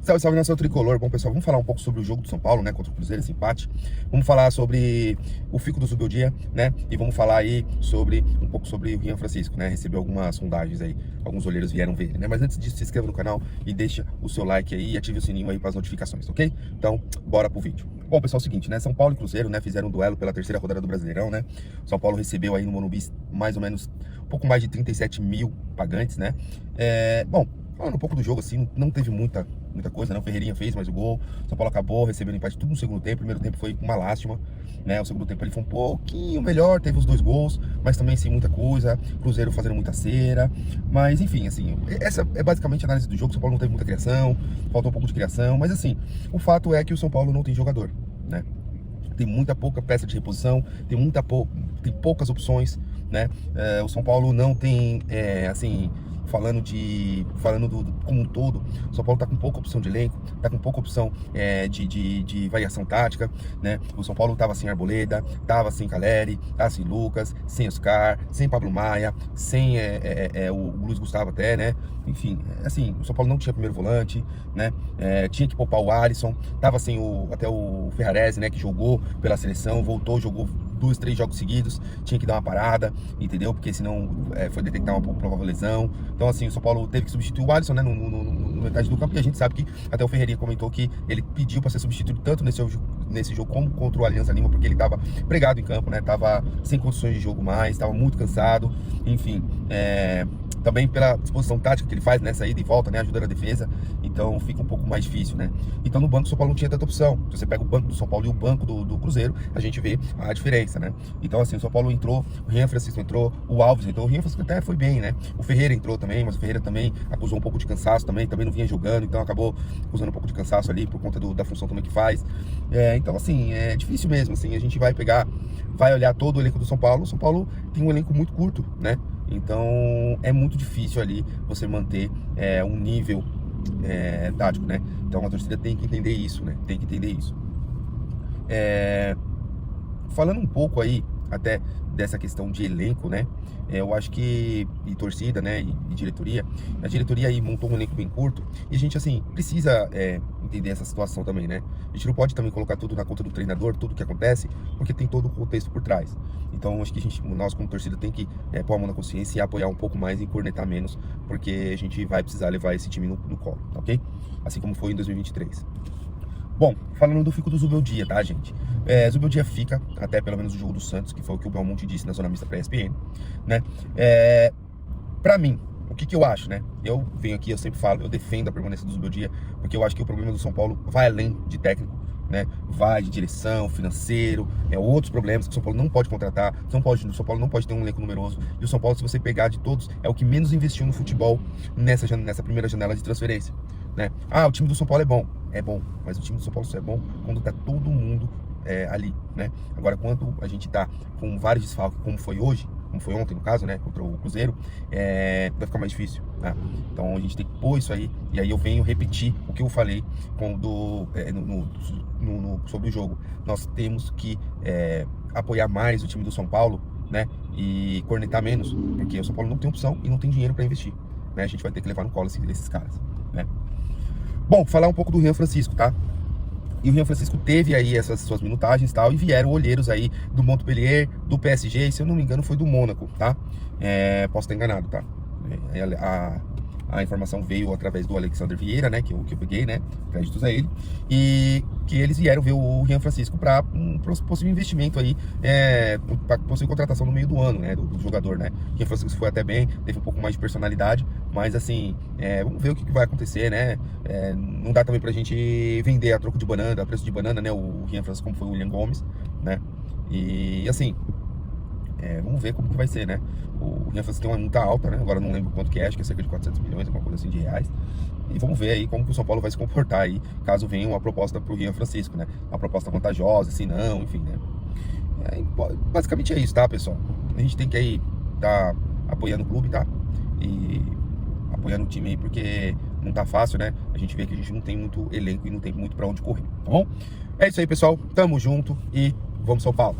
Salve, salve, nação tricolor. Bom, pessoal, vamos falar um pouco sobre o jogo do São Paulo, né, contra o Cruzeiro, esse empate. Vamos falar sobre o fico do Zubeldia, né, e vamos falar aí sobre um pouco sobre o Rian Francisco, né, recebeu algumas sondagens aí, alguns olheiros vieram ver ele, né, mas antes disso, se inscreva no canal e deixa o seu like aí e ative o sininho aí para as notificações, ok? Então, bora pro vídeo. Bom, pessoal, é o seguinte, né, São Paulo e Cruzeiro, né, fizeram um duelo pela terceira rodada do Brasileirão, né, São Paulo recebeu aí no Morumbi mais ou menos um pouco mais de 37 mil pagantes, né, bom, falando um pouco do jogo, assim, não teve muita coisa, né? O Ferreirinha fez mais o gol, o São Paulo acabou recebendo empate tudo no segundo tempo. O primeiro tempo foi uma lástima, né? O segundo tempo ele foi um pouquinho melhor, teve os 2 gols, mas também sem muita coisa. Cruzeiro fazendo muita cera, mas enfim, assim, essa é basicamente a análise do jogo. O São Paulo não teve muita criação, faltou um pouco de criação, mas assim, o fato é que o São Paulo não tem jogador, né? Tem pouca peça de reposição, tem poucas opções, né? O São Paulo não tem, assim, falando como um todo, o São Paulo tá com pouca opção de elenco, tá com pouca opção de variação tática, né? O São Paulo tava sem Arboleda, tava sem Caleri, tava sem Lucas, sem Oscar, sem Pablo Maia, sem o Luiz Gustavo até, né? Enfim, assim, o São Paulo não tinha primeiro volante, né? Tinha que poupar o Alisson, tava sem até o Ferrarese, né? Que jogou pela seleção, voltou, jogou 2, 3 jogos seguidos, tinha que dar uma parada, entendeu? Porque senão foi detectar uma provável lesão. Então, assim, o São Paulo teve que substituir o Alisson, né, no metade do campo, e a gente sabe que até o Ferreirinha comentou que ele pediu para ser substituído tanto nesse jogo como contra o Alianza Lima, porque ele estava pregado em campo, né, tava sem condições de jogo mais, estava muito cansado, enfim, também pela disposição tática que ele faz, né, saída e volta, né, ajudando a defesa, então fica um pouco mais difícil, né. Então no banco do São Paulo não tinha tanta opção. Se você pega o banco do São Paulo e o banco do Cruzeiro, a gente vê a diferença, né. Então assim, o São Paulo entrou, o Rian Francisco entrou, o Alves entrou, o Rian Francisco até foi bem, né, o Ferreira entrou também, mas o Ferreira também acusou um pouco de cansaço também não vinha jogando, então acabou acusando um pouco de cansaço ali, por conta da função também que faz. Então assim, é difícil mesmo, assim, a gente vai olhar todo o elenco do São Paulo tem um elenco muito curto, né, então é muito difícil ali você manter um nível tático, né, então a torcida tem que entender isso, né, tem que entender isso. Falando um pouco aí até dessa questão de elenco, né, eu acho que, e torcida, né, e diretoria, a diretoria aí montou um elenco bem curto, e a gente, assim, precisa entender essa situação também, né, a gente não pode também colocar tudo na conta do treinador, tudo que acontece, porque tem todo o contexto por trás. Então, acho que nós como torcida tem que pôr a mão na consciência e apoiar um pouco mais e cornetar menos, porque a gente vai precisar levar esse time no colo, tá ok? Assim como foi em 2023. Bom, falando do fico do Zubeldia, tá, gente? Zubeldia fica até pelo menos o jogo do Santos, que foi o que o Belmonte disse na zona mista pra ESPN, né? Pra mim, o que eu acho, né? Eu venho aqui, eu sempre falo, eu defendo a permanência do Zubeldia, porque eu acho que o problema do São Paulo vai além de técnico, né? Vai de direção, financeiro, outros problemas que o São Paulo não pode contratar, o São Paulo não pode ter um elenco numeroso, e o São Paulo, se você pegar de todos, é o que menos investiu no futebol nessa primeira janela de transferência, né? O time do São Paulo é bom, mas o time do São Paulo só é bom quando tá todo mundo ali, né? Agora, quando a gente tá com vários desfalques, como foi ontem no caso, né, contra o Cruzeiro, vai ficar mais difícil, né? Então a gente tem que pôr isso aí, e aí eu venho repetir o que eu falei sobre o jogo. Nós temos que apoiar mais o time do São Paulo, né, e cornetar menos, porque o São Paulo não tem opção e não tem dinheiro para investir, né? A gente vai ter que levar no colo esses caras, né? Bom, falar um pouco do Rian Francisco, tá? E o Rian Francisco teve aí essas suas minutagens e tal, e vieram olheiros aí do Montpellier, do PSG, e se eu não me engano foi do Mônaco, tá? Posso estar enganado, tá? A informação veio através do Alexander Vieira, né, que eu peguei, né, créditos a ele, e que eles vieram ver o Rian Francisco para um possível investimento aí, para possível contratação no meio do ano, né, do jogador, né. O Rian Francisco foi até bem, teve um pouco mais de personalidade, mas assim, vamos ver o que vai acontecer, né. Não dá também pra gente vender a troco de banana, a preço de banana, né, o Rian Francisco, como foi o William Gomes, né, e assim, vamos ver como que vai ser, né? O Rian Francisco tem uma multa alta, né? Agora eu não lembro quanto que acho que é cerca de 400 milhões, alguma coisa assim de reais. E vamos ver aí como que o São Paulo vai se comportar aí, caso venha uma proposta pro Rian Francisco, né? Uma proposta vantajosa, assim, não, enfim, né? Basicamente é isso, tá, pessoal? A gente tem que aí tá apoiando o clube, tá? E apoiando o time aí, porque não tá fácil, né? A gente vê que a gente não tem muito elenco e não tem muito pra onde correr, tá bom? É isso aí, pessoal. Tamo junto e vamos São Paulo!